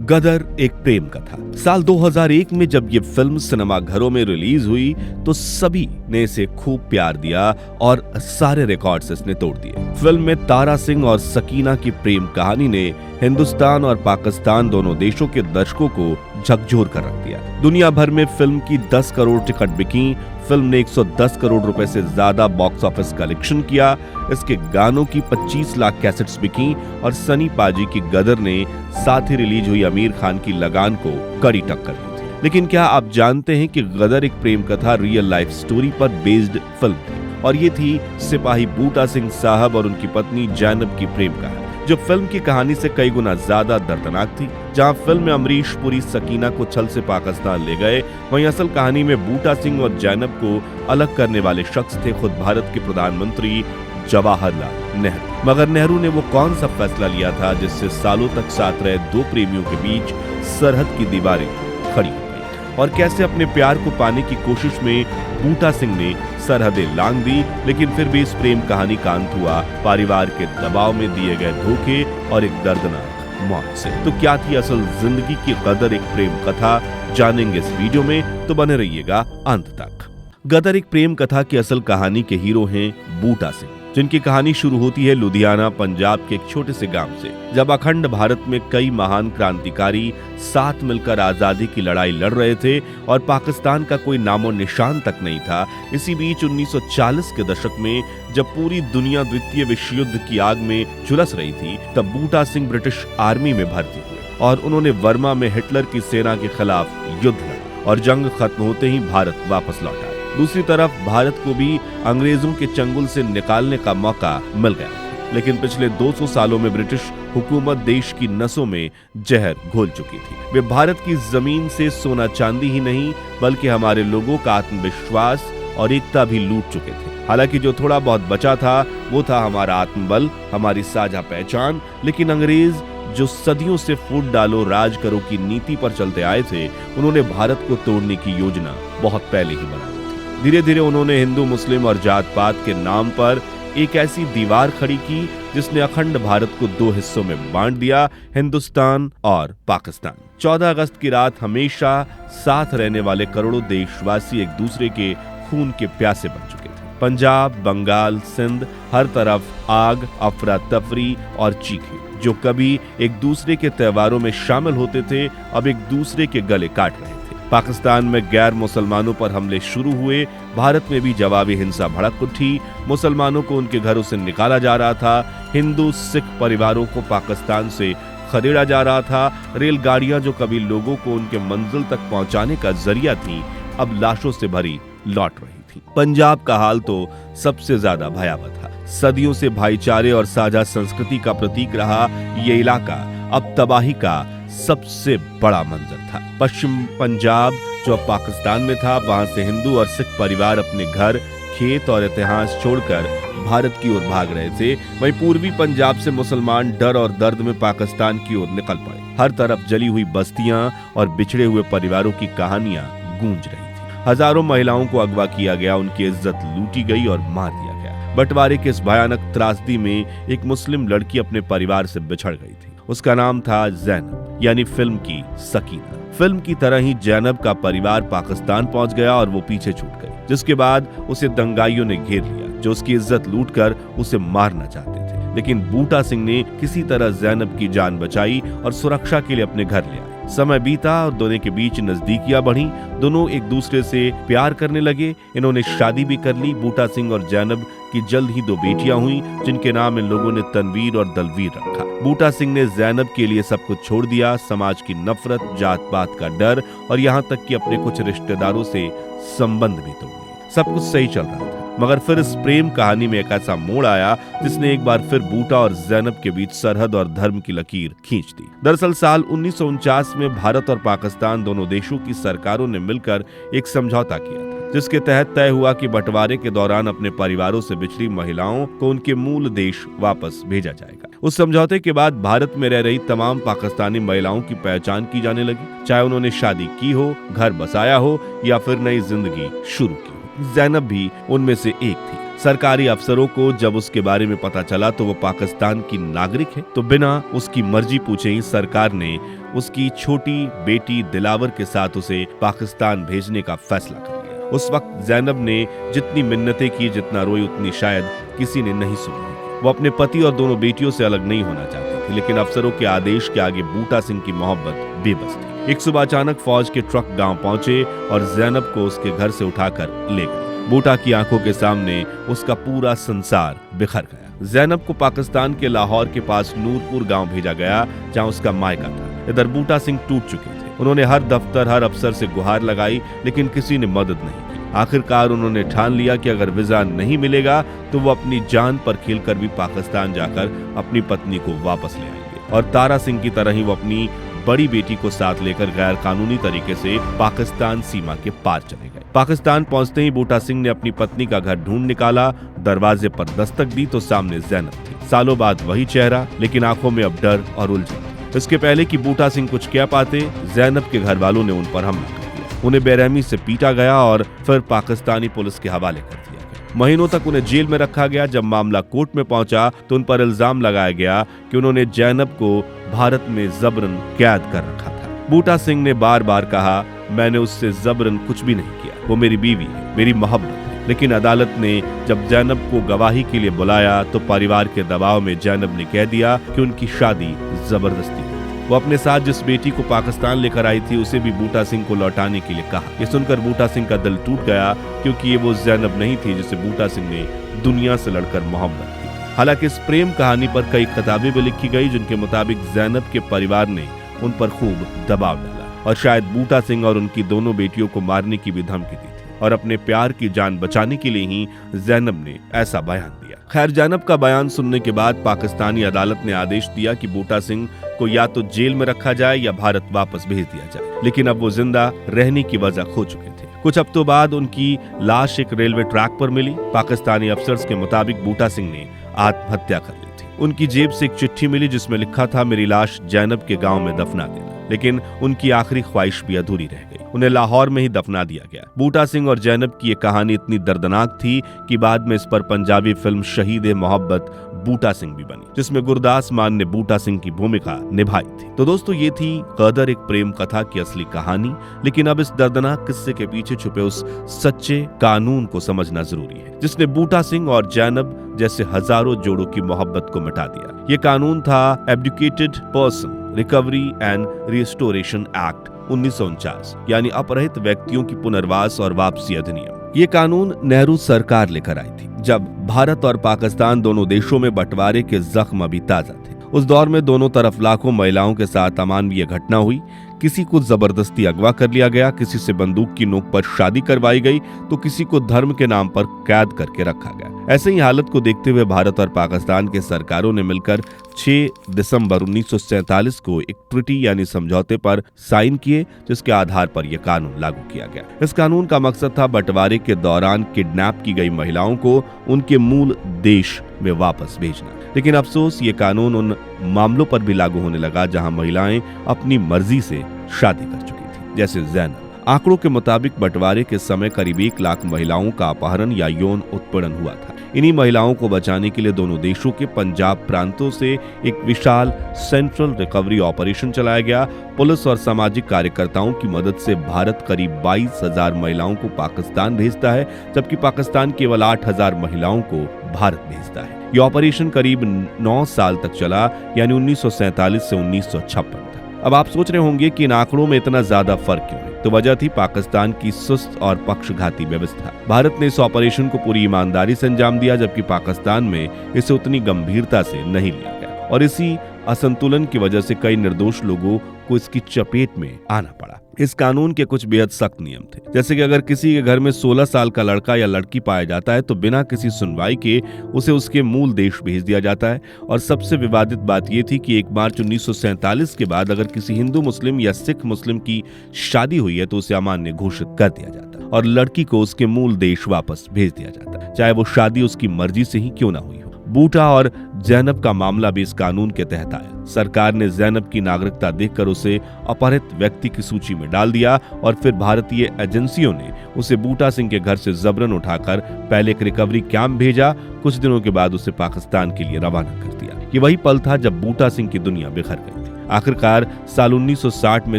गदर एक प्रेम कथा। साल 2001 में जब ये फिल्म सिनेमा घरों में रिलीज हुई तो सभी ने इसे खूब प्यार दिया और सारे रिकॉर्ड्स इसने तोड़ दिए। फिल्म में तारा सिंह और सकीना की प्रेम कहानी ने हिंदुस्तान और पाकिस्तान दोनों देशों के दर्शकों को झकझोर कर रख दिया। दुनिया भर में फिल्म की 10 करोड़ टिकट बिकी। फिल्म ने 110 करोड़ रुपए से ज्यादा बॉक्स ऑफिस कलेक्शन किया। इसके गानों की 25 लाख कैसेट्स बिकी और सनी पाजी की गदर ने साथ ही रिलीज हुई आमिर खान की लगान को कड़ी टक्कर दी थी। लेकिन क्या आप जानते हैं कि गदर एक प्रेम कथा रियल लाइफ स्टोरी पर बेस्ड फिल्म थी और ये थी सिपाही बूटा सिंह साहब और उनकी पत्नी जैनब की प्रेम कहानी, जो फिल्म की कहानी से कई गुना ज्यादा दर्दनाक थी। जहां फिल्म में अमरीश पुरी सकीना को छल से पाकिस्तान ले गए, वहीं असल कहानी में बूटा सिंह और जैनब को अलग करने वाले शख्स थे खुद भारत के प्रधानमंत्री जवाहरलाल नेहरू। मगर नेहरू ने वो कौन सा फैसला लिया था जिससे सालों तक साथ रहे दो प्रेमियों के बीच सरहद की दीवारें खड़ी हो गई, और कैसे अपने प्यार को पाने की कोशिश में बूटा सिंह ने सरहदें लांघ दी, लेकिन फिर भी इस प्रेम कहानी का अंत हुआ परिवार के दबाव में दिए गए धोखे और एक दर्दनाक मौत से। तो क्या थी असल जिंदगी की गदर एक प्रेम कथा, जानेंगे इस वीडियो में, तो बने रहिएगा अंत तक। गदर एक प्रेम कथा की असल कहानी के हीरो हैं बूटा सिंह, जिनकी कहानी शुरू होती है लुधियाना पंजाब के एक छोटे से गांव से। जब अखंड भारत में कई महान क्रांतिकारी साथ मिलकर आजादी की लड़ाई लड़ रहे थे और पाकिस्तान का कोई नामो निशान तक नहीं था। इसी बीच 1940 के दशक में जब पूरी दुनिया द्वितीय विश्व युद्ध की आग में झुलस रही थी, तब बूटा सिंह ब्रिटिश आर्मी में भर्ती हुए और उन्होंने बर्मा में हिटलर की सेना के खिलाफ युद्ध लड़ा और जंग खत्म होते ही भारत वापस लौटा। दूसरी तरफ भारत को भी अंग्रेजों के चंगुल से निकालने का मौका मिल गया, लेकिन पिछले 200 सालों में ब्रिटिश हुकूमत देश की नसों में जहर घोल चुकी थी। वे भारत की जमीन से सोना चांदी ही नहीं बल्कि हमारे लोगों का आत्मविश्वास और एकता भी लूट चुके थे। हालांकि जो थोड़ा बहुत बचा था वो था हमारा आत्मबल, हमारी साझा पहचान। लेकिन अंग्रेज जो सदियों से फूट डालो राज करो की नीति पर चलते आए थे, उन्होंने भारत को तोड़ने की योजना बहुत पहले ही बना ली थी। धीरे धीरे उन्होंने हिंदू मुस्लिम और जात पात के नाम पर एक ऐसी दीवार खड़ी की जिसने अखंड भारत को दो हिस्सों में बांट दिया, हिंदुस्तान और पाकिस्तान। 14 अगस्त की रात हमेशा साथ रहने वाले करोड़ों देशवासी एक दूसरे के खून के प्यासे बन चुके थे। पंजाब, बंगाल, सिंध, हर तरफ आग, अफरा तफरी और चीखें। जो कभी एक दूसरे के त्योहारों में शामिल होते थे, अब एक दूसरे के गले काट रहे थे। पाकिस्तान में गैर मुसलमानों पर हमले शुरू हुए। भारत में भी जवाबी हिंसा भड़क उठी। मुसलमानों को उनके घरों से निकाला जा रहा था। हिंदू सिख परिवारों को पाकिस्तान से खदेड़ा जा रहा था। रेलगाड़ियां जो कभी लोगों को उनके मंजिल तक पहुंचाने का जरिया थी, अब लाशों से भरी लौट रही थी। पंजाब का हाल तो सबसे ज्यादा भयावह था। सदियों से भाईचारे और साझा संस्कृति का प्रतीक रहा ये इलाका अब तबाही का सबसे बड़ा मंजर था। पश्चिम पंजाब जो अब पाकिस्तान में था, वहां से हिंदू और सिख परिवार अपने घर, खेत और इतिहास छोड़कर भारत की ओर भाग रहे थे। वहीं पूर्वी पंजाब से मुसलमान डर और दर्द में पाकिस्तान की ओर निकल पड़े। हर तरफ जली हुई बस्तियां और बिछड़े हुए परिवारों की कहानियां गूंज रही थी। हजारों महिलाओं को अगवा किया गया, उनकी इज्जत लूटी गई और मार दिया गया। बंटवारे के इस भयानक त्रासदी में एक मुस्लिम लड़की अपने परिवार से बिछड़ गई थी। उसका नाम था जैनब, यानी फिल्म की सकीना। फिल्म की तरह ही जैनब का परिवार पाकिस्तान पहुंच गया और वो पीछे छूट गई, जिसके बाद उसे दंगाइयों ने घेर लिया जो उसकी इज्जत लूटकर उसे मारना चाहते थे। लेकिन बूटा सिंह ने किसी तरह जैनब की जान बचाई और सुरक्षा के लिए अपने घर ले आए। समय बीता और दोनों के बीच नजदीकियां बढ़ी। दोनों एक दूसरे से प्यार करने लगे। इन्होंने शादी भी कर ली। बूटा सिंह और जैनब की जल्द ही 2 बेटियां हुई, जिनके नाम इन लोगों ने तनवीर और दलवीर रखा। बूटा सिंह ने जैनब के लिए सब कुछ छोड़ दिया, समाज की नफरत, जात पात का डर और यहाँ तक कि अपने कुछ रिश्तेदारों से संबंध भी तोड़ दिए। सब कुछ सही चल रहा था, मगर फिर इस प्रेम कहानी में एक ऐसा मोड़ आया जिसने एक बार फिर बूटा और जैनब के बीच सरहद और धर्म की लकीर खींच दी। दरअसल साल 1949 में भारत और पाकिस्तान दोनों देशों की सरकारों ने मिलकर एक समझौता किया था, जिसके तहत तय हुआ कि बंटवारे के दौरान अपने परिवारों से बिछड़ी महिलाओं को उनके मूल देश वापस भेजा जाएगा। उस समझौते के बाद भारत में रह रही तमाम पाकिस्तानी महिलाओं की पहचान की जाने लगी, चाहे उन्होंने शादी की हो, घर बसाया हो या फिर नई जिंदगी शुरू की। जैनब भी उनमें से एक थी। सरकारी अफसरों को जब उसके बारे में पता चला तो वो पाकिस्तान की नागरिक है, तो बिना उसकी मर्जी पूछे ही सरकार ने उसकी छोटी बेटी दिलावर के साथ उसे पाकिस्तान भेजने का फैसला कर लिया। उस वक्त ज़ैनब ने जितनी मिन्नतें की, जितना रोई, उतनी शायद किसी ने नहीं सुनी। वो अपने पति और दोनों बेटियों से अलग नहीं होना चाहती थी, लेकिन अफसरों के आदेश के आगे बूटा सिंह की मोहब्बत बेबस थी। एक सुबह अचानक फौज के ट्रक गांव पहुंचे और ज़ैनब को उसके घर से उठाकर ले गए। बूटा की आंखों के सामने उसका पूरा संसार बिखर गया। ज़ैनब को पाकिस्तान के लाहौर के पास नूरपुर गांव भेजा गया, जहां उसका मायका था। इधर बूटा सिंह टूट चुके थे। उन्होंने हर दफ्तर, हर अफसर से गुहार लगाई, लेकिन किसी ने मदद नहीं की। आखिरकार उन्होंने ठान लिया कि अगर वीजा नहीं मिलेगा तो वो अपनी जान पर खेलकर भी पाकिस्तान जाकर अपनी पत्नी को वापस ले आएंगे। और तारा सिंह की तरह ही वो अपनी बड़ी बेटी को साथ लेकर गैर कानूनी तरीके से पाकिस्तान सीमा के पार चले गए। पाकिस्तान पहुंचते ही बूटा सिंह ने अपनी पत्नी का घर ढूंढ निकाला। दरवाजे पर दस्तक दी तो सामने ज़ैनब थी। सालों बाद वही चेहरा, लेकिन आंखों में अब डर और उलझन। इसके पहले कि बूटा सिंह कुछ कह पाते, ज़ैनब के घर वालों ने उन पर हमला कर दिया। उन्हें बेरहमी से पीटा गया और फिर पाकिस्तानी पुलिस के हवाले कर दिया गया। महीनों तक उन्हें जेल में रखा गया। जब मामला कोर्ट में पहुंचा तो उन पर इल्जाम लगाया गया कि उन्होंने ज़ैनब को भारत में जबरन कैद कर रखा था। बूटा सिंह ने बार बार कहा, मैंने उससे जबरन कुछ भी नहीं किया, वो मेरी बीवी है, मेरी मोहब्बत है। लेकिन अदालत ने जब ज़ैनब को गवाही के लिए बुलाया तो परिवार के दबाव में ज़ैनब ने कह दिया कि उनकी शादी जबरदस्ती हुई। वो अपने साथ जिस बेटी को पाकिस्तान लेकर आई थी उसे भी बूटा सिंह को लौटाने के लिए कहा। ये सुनकर बूटा सिंह का दिल टूट गया, क्योंकि ये वो ज़ैनब नहीं थी जिसे बूटा सिंह ने दुनिया से लड़कर मोहब्बत की। हालांकि इस प्रेम कहानी पर कई किताबें भी लिखी गई, जिनके मुताबिक ज़ैनब के परिवार ने उन पर खूब दबाव डाला और शायद बूटा सिंह और उनकी दोनों बेटियों को मारने की भी धमकी दी थी। और अपने प्यार की जान बचाने के लिए ही ज़ैनब ने ऐसा बयान दिया। खैर, ज़ैनब का बयान सुनने के बाद पाकिस्तानी अदालत ने आदेश दिया कि बूटा सिंह को या तो जेल में रखा जाए या भारत वापस भेज दिया जाए। लेकिन अब वो जिंदा रहने की वजह खो चुके थे। कुछ हफ्तों बाद उनकी लाश एक रेलवे ट्रैक पर मिली। पाकिस्तानी अफसर्स के मुताबिक बूटा सिंह ने आत्महत्या कर ली थी। उनकी जेब से एक चिट्ठी मिली जिसमें लिखा था, मेरी लाश ज़ैनब के गांव में दफना देना। लेकिन उनकी आखिरी ख्वाहिश भी अधूरी रह गई। उन्हें लाहौर में ही दफना दिया गया। बूटा सिंह और ज़ैनब की ये कहानी इतनी दर्दनाक थी कि बाद में इस पर पंजाबी फिल्म शहीद-ए-मोहब्बत बूटा सिंह भी बनी, जिसमें गुरदास मान ने बूटा सिंह की भूमिका निभाई थी। तो दोस्तों, ये थी कदर, एक प्रेम कथा की असली कहानी। लेकिन अब इस दर्दनाक किस्से के पीछे छुपे उस सच्चे कानून को समझना जरूरी है, जिसने बूटा सिंह और ज़ैनब जैसे हजारों जोड़ों की मोहब्बत को मिटा दिया। ये कानून था abdicated person recovery and restoration act 1949, यानी अपहृत व्यक्तियों की पुनर्वास और वापसी अधिनियम। ये कानून नेहरू सरकार लेकर आई थी, जब भारत और पाकिस्तान दोनों देशों में बंटवारे के जख्म अभी ताजा थे। उस दौर में दोनों तरफ लाखों महिलाओं के साथ अमानवीय घटना हुई। किसी को जबरदस्ती अगवा कर लिया गया, किसी से बंदूक की नोक पर शादी करवाई गई, तो किसी को धर्म के नाम पर कैद करके रखा गया। ऐसे ही हालत को देखते हुए भारत और पाकिस्तान के सरकारों ने मिलकर 6 दिसंबर 1947 को एक ट्रीटी यानी समझौते पर साइन किए, जिसके आधार पर यह कानून लागू किया गया। इस कानून का मकसद था बंटवारे के दौरान किडनैप की गई महिलाओं को उनके मूल देश में वापस भेजना। लेकिन अफसोस, ये कानून उन मामलों पर भी लागू होने लगा जहां महिलाएं अपनी मर्जी से शादी कर चुकी थी, जैसे ज़ैनब। आंकड़ों के मुताबिक बंटवारे के समय करीब 1 लाख महिलाओं का अपहरण या यौन उत्पीड़न हुआ था। इन्हीं महिलाओं को बचाने के लिए दोनों देशों के पंजाब प्रांतों से एक विशाल सेंट्रल रिकवरी ऑपरेशन चलाया गया। पुलिस और सामाजिक कार्यकर्ताओं की मदद से भारत करीब 22,000 महिलाओं को पाकिस्तान भेजता है, जबकि पाकिस्तान केवल 8,000 महिलाओं को भारत भेजता है। यह ऑपरेशन करीब 9 साल तक चला, यानी 1947 से 1956 तक। अब आप सोच रहे होंगे कि इन आंकड़ों में इतना ज्यादा फर्क क्यों है? तो वजह थी पाकिस्तान की सुस्त और पक्षघाती व्यवस्था। भारत ने इस ऑपरेशन को पूरी ईमानदारी से अंजाम दिया, जबकि पाकिस्तान में इसे उतनी गंभीरता से नहीं लिया गया और इसी असंतुलन की वजह से कई निर्दोष लोगों को इसकी चपेट में आना पड़ा। इस कानून के कुछ बेहद सख्त नियम थे, जैसे कि अगर किसी के घर में 16 साल का लड़का या लड़की पाया जाता है तो बिना किसी सुनवाई के उसे उसके मूल देश भेज दिया जाता है। और सबसे विवादित बात यह थी कि 1 मार्च 1947 के बाद अगर किसी हिंदू मुस्लिम या सिख मुस्लिम की शादी हुई है तो उसे अमान्य घोषित कर दिया जाता और लड़की को उसके मूल देश वापस भेज दिया जाता, चाहे वो शादी उसकी मर्जी से ही क्यों ना हुई हो। बूटा और जैनब का मामला भी इस कानून के तहत आया। सरकार ने जैनब की नागरिकता देखकर उसे अपहृत व्यक्ति की सूची में डाल दिया और फिर भारतीय एजेंसियों ने उसे बूटा सिंह के घर से जबरन उठाकर पहले एक रिकवरी कैंप भेजा। कुछ दिनों के बाद उसे पाकिस्तान के लिए रवाना कर दिया। ये वही पल था जब बूटा सिंह की दुनिया बिखर गई थी। आखिरकार साल 1960 में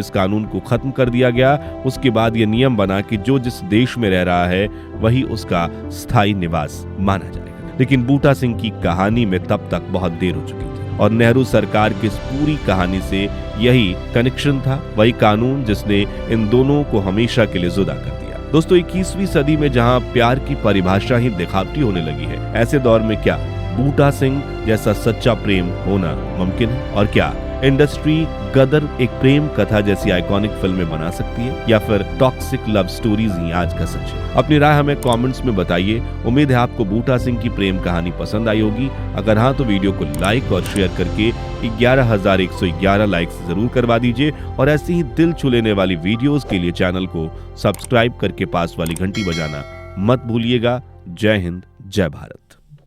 इस कानून को खत्म कर दिया गया। उसके बाद यह नियम बना कि जो जिस देश में रह रहा है वही उसका स्थायी निवास माना जाएगा। लेकिन बूटा सिंह की कहानी में तब तक बहुत देर हो चुकी थी और नेहरू सरकार की इस पूरी कहानी से यही कनेक्शन था, वही कानून जिसने इन दोनों को हमेशा के लिए जुदा कर दिया। दोस्तों, 21वीं सदी में जहां प्यार की परिभाषा ही दिखावटी होने लगी है, ऐसे दौर में क्या बूटा सिंह जैसा सच्चा प्रेम होना मुमकिन है? और क्या इंडस्ट्री गदर एक प्रेम कथा जैसी आइकॉनिक फिल्में बना सकती है, या फिर टॉक्सिक लव स्टोरीज ही आज का सच है? अपनी राय हमें कमेंट्स में बताइए। उम्मीद है आपको बूटा सिंह की प्रेम कहानी पसंद आई होगी। अगर हाँ तो वीडियो को लाइक और शेयर करके 11,111 लाइक्स जरूर करवा दीजिए और ऐसी ही दिल छू लेने वाली वीडियोस के लिए चैनल को सब्सक्राइब करके पास वाली घंटी बजाना मत भूलिएगा। जय हिंद, जय भारत।